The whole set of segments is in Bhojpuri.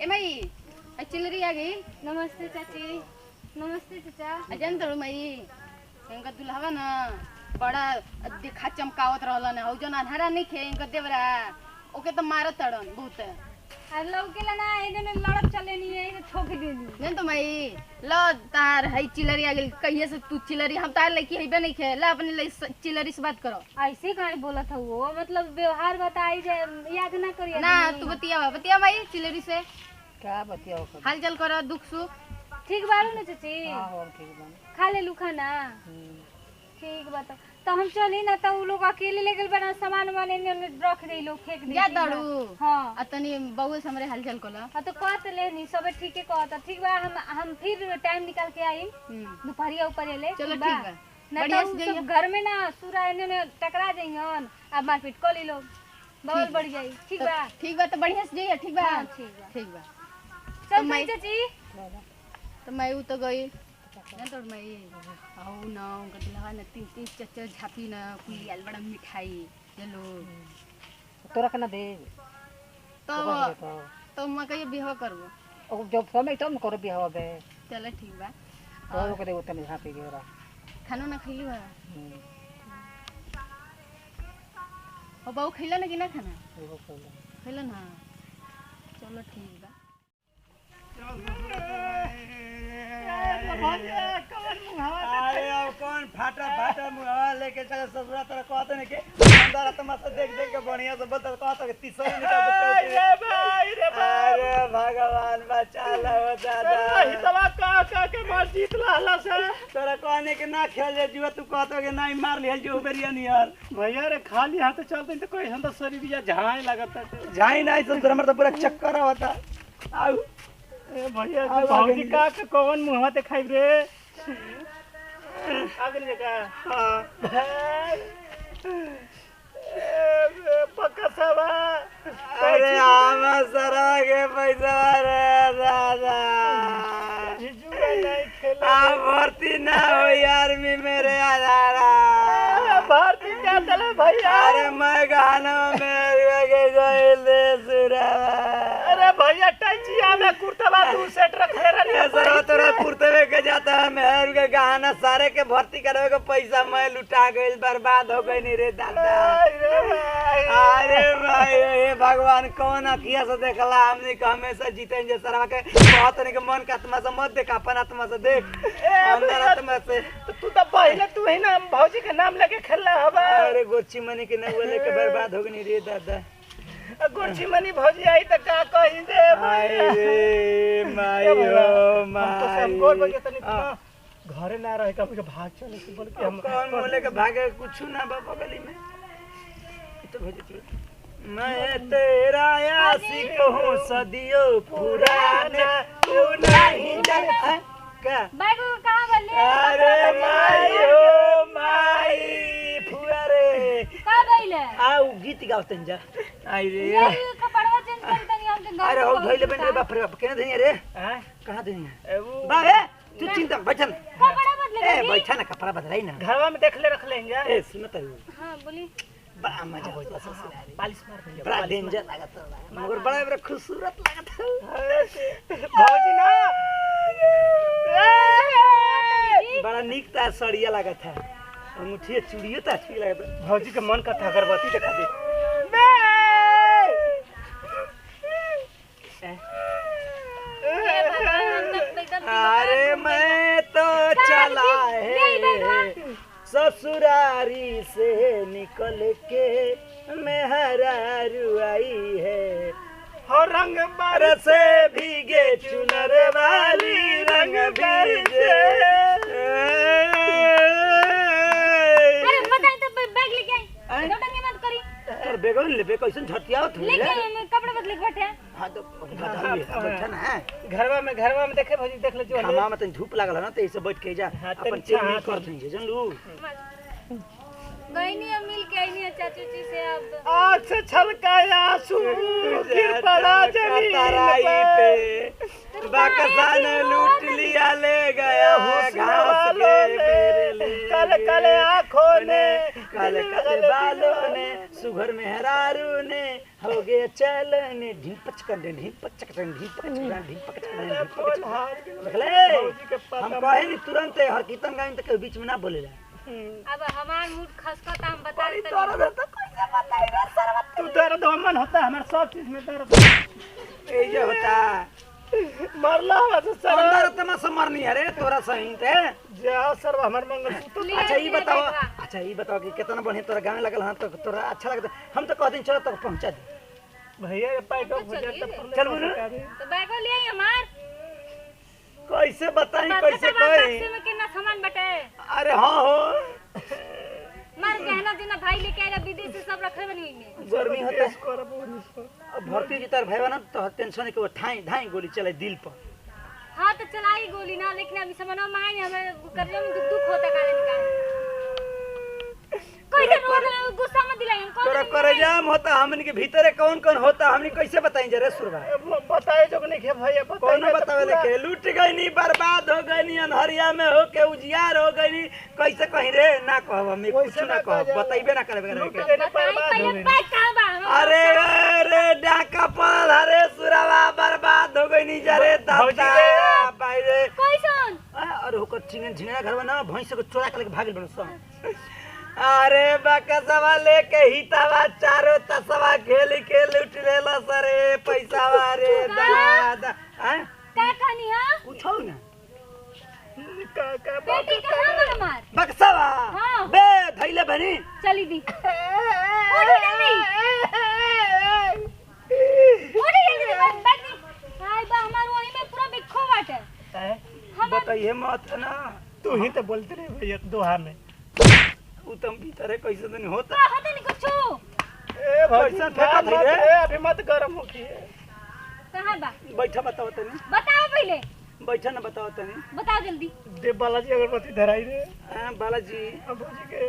ए मई चिलरी आ गई। नमस्ते चाची। नमस्ते चाचा। अजन तो मई इनका दुल्हवा ना बड़ा दिखा चमकावत रहलन हो जो अनहरा नहीं खे इनका देवरा ओके तो मारत तड़न बहुत अरे लौकेला ना इने लड़त चले नहीं है ठोक देनी नहीं तो मई लो तार है चिलरी आ गई कहिए से तू चिलरी हम तार लड़की हइबे नहीं खे ला अपने चिलरी से बात करो। ऐसे काहे बोलत हो वो मतलब व्यवहार बताई जाए याद ना करिए ना तू बतिया मई चिलरी से क्या बतियाओ हाल चाल करो दुख सुख ठीक बारू ना चाची। हां हम ठीक बा खा ले लू खाना ठीक बात तो हम चली ना तो उ लोग अकेले ले गेल बना सामान वाने ने रख दे लोग फेंक दे जा दड़ू। हां अतनी बहु से हमरे हाल चाल कोला हां तो कहत ले नहीं सब ठीक है कहत ठीक बा हम फिर टाइम निकाल के आई दोपहरिया ऊपर ले चलो ठीक बा बढ़िया से जाइए घर में ना सूरा ने टकरा जाइयन अब मारपीट कर ली लोग बहुत बढ़ जाई ठीक बा तो बढ़िया से जाइए ठीक बा ठीक बा तो चल चाची तो मैं उ तो गई ना तो मैं आओ ना गदला ना तीन तीन चच्चा झापी ना कुली आल बड़ा मिठाई चलो तोरा के ना दे तो मैं कहिए बिहाव करबो और जब समय तब कर बिहाव बे चलो ठीक बा और के दे उतने झापी गेरा खानो ना खइली बा ओ बाऊ खइला ना कि ना खाना खइला ना चलो ठीक बा अरे कौन फाटा फाटा मुहावा लेके चले ससुरा तरह कहते नहीं के अंदर तमाशा देख देख के बढ़िया से बोलता कहता के तीसरा निकाल दे रे भाई अरे भगवान बचा लो दादा हितवा का के मार जीत लाला से तोरा कहने के ना खेल जे जुआ तू कहतो के नहीं मार लिहल जो बेरिया नहीं यार भैया रे खाली हाथ चलते तो कोई हम तो शरीर या झाई लगता झाई नहीं तो हमर तो पूरा चक्कर आवता आउ ए भैया भौजी का के कौन मुंहवा ते खाइब रे आगल जगह हां पक्का सावा अरे आमा सरा के पैसा रे दादा जुआ नहीं खेला आ भर्ती ना हो यार मी मेरे आधारा भर्ती क्या चले भैया अरे मैं गाना मेरे के गए दे सुरा अरे भैया टंचिया में कुर्ता तू सेट रखे रे सर तोरा कुर्ते में के जाता है मेहर के गाना सारे के भर्ती करवे के पैसा मैं लुटा गइल बर्बाद हो गई नहीं रे दादा अरे भाई हे भगवान कौन अखिया से देखला हमने के हमेशा जीते जे सरवा के बहुत नहीं के मन का आत्मा से मत देख अपन आत्मा से देख अंदर आत्मा से तू तो पहले तू ही ना भौजी के नाम लेके खेला हवा अरे गोची मनी के न बोले के बर्बाद हो गई रे दादा गुरची मनी भौजी आई त का कहि दे माई रे माई हो माई तो सब गोल बगे तनी घरे ना रहे का भाग चले के बोल के हम कौन बोले के भागे कुछ ना बाबा गली में तो भेज मैं तेरा आशिक हूँ सदियों पुराना तू नहीं जानता क्या बाइक कहां बल्ले अरे माई हो माई फुआरे का गइले आओ गीत गावतन जा आई रे ये कपड़वा चेंज कर तनी हम के अरे हो धइले बन रे बाप रे बाप केना धइए रे हां कहां धइए बाबे तू चिंता बैठन कपड़ा बदले ए बैठा ना कपड़ा बदलाई ना घरवा में देख ले रख लेंगे ए सुन त हां बोली बड़ा मजा होता ससुराल पालिश मार भैया बड़ा डेंजर लगता मगर बड़ा बड़ा खूबसूरत लगता भौजी ना बड़ा निक ता सड़िया लगता है अंगूठी चूड़ियों ता अच्छी लगता भौजी के मन का था अगरबत्ती दिखा दे अरे मैं तो चला है ससुरारी से निकल के मेहरारू आई है हो रंग बरसे भीगे चुनर वाली रंग भीगे अरे बताई तो बैग लेके आई डोटंगे मत करी अरे बेगन ले बे कैसन झटियाओ थे लेके आई कपड़े बदले के बैठे हां तो बैठा ना घरवा में देखे भौजी देख ले जो हमा में तन धूप लागल ना त ऐसे बैठ के जा अपन चेंज कर दे जनलू गई नहीं मिल के आई नहीं चाचू जी से अब आँख से छलकाया आंसू गिर पड़ा जमीन तराई पे बाकसा ने लूट लिया ले गया घास के मेरे लिए काले काले आँखों ने काले काले बालों ने सुघर में हरारू ने हो गए चलने ढीपच कर दे ढीपच कर हम कहे नहीं तुरंत हर कीर्तन गाइन तक बीच में ना बोलेला अब हमार मूड खसखता हम बता बड़ी देते तोरा तो कैसे बताई रे सरवा तू दर्द मन होता है हमारे सब चीज में दर्द ए जे होता मरला हवा से सर अंदर तमा समरनी है रे तोरा सही ते जाओ सर हमारे मंगलसूत्र अच्छा ये बताओ कि कितना बढ़िया तोरा गाने लगल हां तो तोरा अच्छा लगता हम तो कह दिन चलो तक पहुंचा दे भैया ये पैक हो जाए तो चल बोल तो बैगो ले आई हमार कैसे बताई तो कैसे कहे बक्से में कितना सामान बटे अरे हां हो मार गहना दिना भाई लेके आया विदेश से सब रखे बनी में गर्मी होता है कर बोल अब भर्ती जी तार भाईवा ना तो टेंशन के वो ठाई ढाई गोली चले दिल पर हाँ तो चलाई गोली ना लेकिन अभी समझो माय हमें करने में दुख होता काले निकाल कोई तो गुस्सा मत दिलाई हमको तोरा करे जाम होता हमन के भीतर कौन कौन होता हमनी कैसे बताई जरे सुरवा बताए जो नहीं के भैया कौन बतावे लेके लूट गई नी बर्बाद हो गई नी अनहरिया में हो के उजियार हो गई नी कैसे कहीं रे ना कहब हम कुछ ना कहब बताइबे ना करबे के पहले पैक कहां बा अरे रे डाका पल अरे सुरवा बर्बाद हो गई नी जरे दादा भाई रे कोई सुन अरे होकर चिंगन झिंगना घर में ना भैंस को चोरा के भागिल बन सब अरे बकसवा लेके हितावा चारो तसवा खेल के लूट लेला सरे पैसा वारे दादा हैं का कहानी हां पूछो ना का बेटी कहां बा हमार बकसवा हाँ। बे धैले बनी चली दी उठी जल्दी हाय बा हमार वही में पूरा बिखो बाटे बताइए मत ना तू ही तो बोलते रहे भैया दोहा में उ तुम भीतर कैसे नहीं होता का हते नहीं कुछ ए पैसा फेंका था रे अभी मत गरम हो की कहां बा बैठा बताओ तनी बताओ पहले बैठा ना बताओ तनी बताओ जल्दी देव बालाजी अगरबत्ती धराई रे बालाजी अबूजी के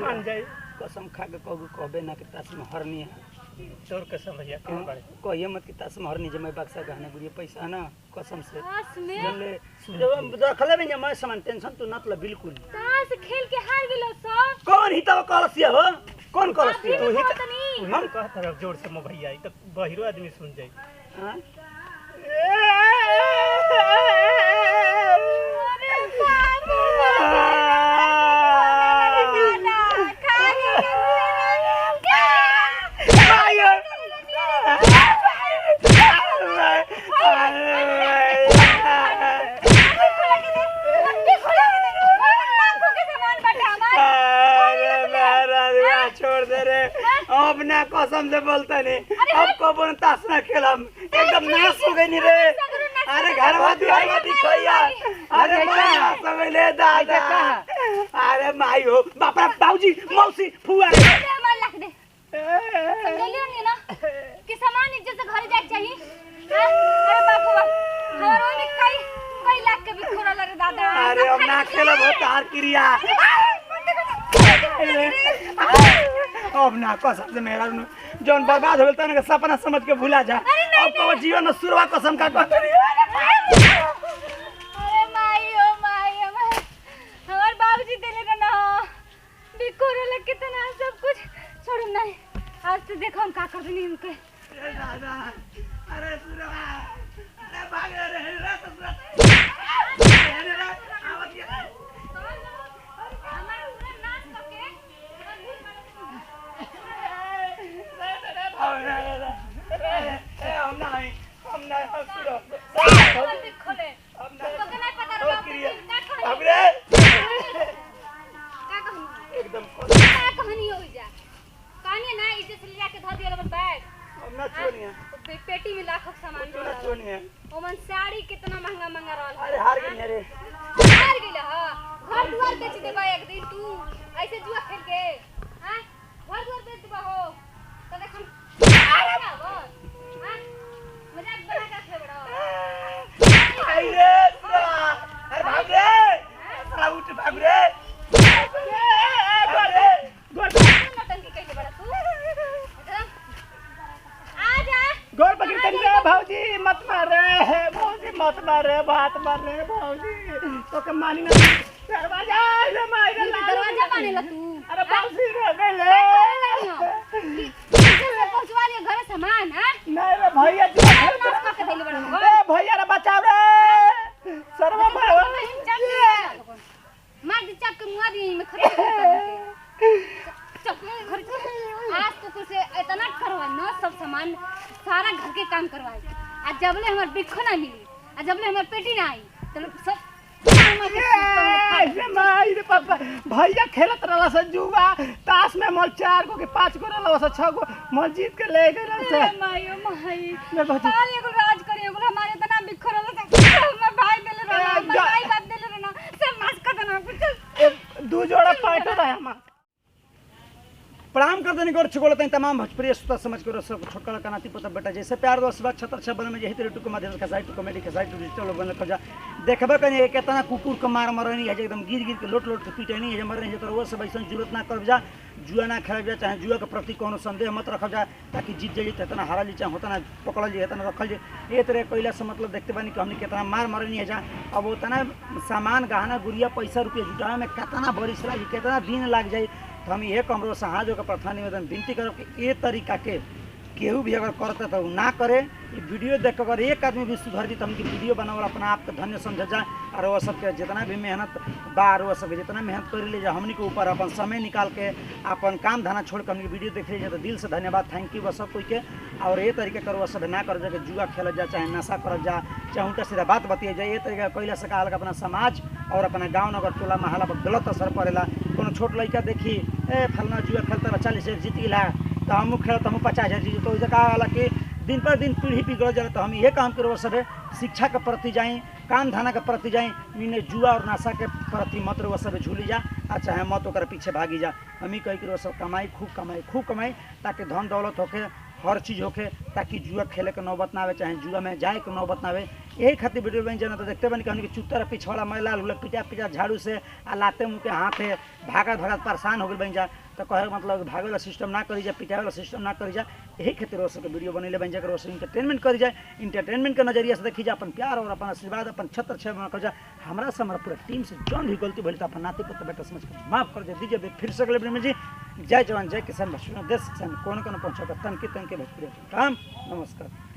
मान जाई कसम खा के कहबे ना कि तास में हरनी है तोर कसम भैया के बारे कहिए मत कि तास में हरनी जमे बक्सा गहना गुड़िया पैसा ना कसम से ताश में ले जब रखले भी मैं सामान टेंशन तू नत ल बिल्कुल ताश खेल के हार गेलो सब कौन हिता कलसिया हो कौन कलसिया तू ही तू हम कहत रह जोर से मो भैया तो बहिरो आदमी सुन जाई हां अरे बाबू छोड़ दे रे अब ना कसम से बोलता नहीं अब कबो ताश ना खेलम एकदम नाश हो गई नी रे अरे घर में दुआर दिखैया अरे मैं समझले दादा अरे माई हो बापरा बाबूजी मौसी फुआ मार लख दे समझलियो नहीं ना कि सामान इज्जत से घर जाके चाहिए अरे बाबू हमारो में कई लाख के भी खोरा लगे दादा अरे अब ना खेलब हो तार क्रिया अब ना कसम से मेरा जौन बर्बाद हो गया ना सपना समझ के भूला जा अब तो जीवन में सुरवा कसम का कहत अरे माई ओ माई हमार बाबूजी देले ना बिकोरे लग कितना सब कुछ छोड़म नहीं आज तो देखो हम का कर देनी उनके दादा अरे सुरवा अरे भाग रे रे सुरवा एकदम कहानी हो जा कहानी ना इज्जत से लेके धर दिया अपन बैग ना छोनिया पेटी में लाखों सामान ना छोनिया ओमन साड़ी कितना महंगा महंगा रहल अरे हार गई रे हार गेल ह घर दुआर बेच देबा एक दिन तू ऐसे जुआ खेल के हां घर दुआर बेच देबा हो तो देख हम क्या हो हां मजाक बना के खेल बड़ा अरे अरे भाग रे साला उठ भाग रे नौटंकी कैसे बड़ा तू आ जा गोर पकड़ रे भौजी मत मार रे भौजी मत मार रे बात मार रे भौजी तो के मानी ना दरवाजा रे मार रे दरवाजा माने ला तू अरे भौजी रे भैया जुआ खेल नाच करके धइले बड़ा हो ए भैया रे बचाओ रे सर्व भाव मार दी चाप के मुआ दी में खत्म चल घर आज तो तुझसे इतना करवा ना सब सामान सारा घर के काम करवाए आज जबले हमार बिखो ना मिली आज जबले हमार पेटी ना आई तो सब माई रे पापा भैया खेलत रहला से जुआ ताश में मल 4 गो के 5 गो रहला से 6 गो मल जीत के ले गए से माई ओ माई मैं भौजी ताल एगो राज करे एगो हमारे इतना बिखो रहला से हमर भाई देले रहला हमर भाई बाप देले रहना सब मास कर देना कुछ दू जोड़ा पैटो रहे हम प्रणाम कर देने को छुगोल तई तमाम भोजपुरी श्रोता समझ कर सब छोटका का नाती पोता बेटा जैसे प्यार दोस्त बात छतर छ बन में यही तरह टुक माध्यम का साइट कॉमेडी के साइट डिजिटल बन खजा देखबे कने केतना कुकुर के मार मरनी है एकदम गिर गिर के लोट लोट के पीटनी है मरनी है तो वो सब ऐसा जरूरत ना कर जा जुआ ना खेल जा चाहे जुआ के प्रति कोनो संदेह मत रख जा ताकि जीत जाई तना हारा ली चाहे होता ना पकड़ल जी तना रखल जी ये तरह कोइला से मतलब देखते बानी कि हमनी केतना मार मरनी है जा अब उतना सामान गहना गुड़िया पैसा रुपया जुटावे में केतना बरिस लागी केतना दिन लाग जाई तो हम ये कमरो समाज के प्रार्थना निवेदन विनती करब कि ये तरीका के केहू भी अगर करता तो ना करे ये वीडियो देख अगर एक आदमी भी सुधर दी तो हमके वीडियो बनावल अपना आप के धन्य समझ जा और वह सबके जितना भी मेहनत बार वह सबके जितना मेहनत कर ले जा हमनी के ऊपर अपन समय निकाल के अपन काम धाना छोड़ के हमनी वीडियो देख लीजिए तो दिल से धन्यवाद थैंक यू बस सब कोई के और ये तरीके कर वह सब ना कर जा जुआ खेल जा चाहे नशा कर जा चाहे उल्टा सीधा बात बतिया जाए ये तरीका कैला से कहल अपना समाज और अपना गाँव नगर टोला महला पर गलत असर पड़ेला कोनो छोट लड़का देखी ए फलना जुआ खेलता 40 जीत गिला तो हम खेलत हम 50 जीत तो कहा वाला कि दिन पर दिन पीढ़ी बिगड़ जाए तो हम ये काम करो सब शिक्षा के प्रति जाएँ काम धाना के प्रति जाएँ मीने जुआ और नशा के प्रति मत रो सब झूली जा आ चाहे मत ओकर पीछे भागी जा हम ही कही कि सब खूब कमाई ताकि धन दौलत होके हर चीज़ होके ताकि जुआ खेले के नौबत ना आवे चाहे जुआ में जाए के नौबत ना आवे यही खातिर वीडियो बन जाना तो देखते बनी कि चुत्तर पिछवाड़ा महिला लोग पिटा झाड़ू से आ लाते मुँह के हाथे भागत परेशान हो गए बन जा तो कहे मतलब भागे वाला सिस्टम ना करी जाए पिटावे वाला सिस्टम ना करी जाए यही खातिर वो सबके वीडियो बनेले बन जाकर वो इंटरटेनमेंट करी जाए इंटरटेनमेंट के नजरिया से देखी जाए अपन प्यार और अपन आशीर्वाद अपन छत्र छः कर जाए हमारा से हमारा पूरा टीम से जौन भी गलती भली तो अपन नाते पुत्र बेटा समझ कर माफ कर दीजिए फिर से अगले वीडियो में जी जय जवान जय किसान देश किसान कौन पहुँचा तन के भोजपुरी काम नमस्कार।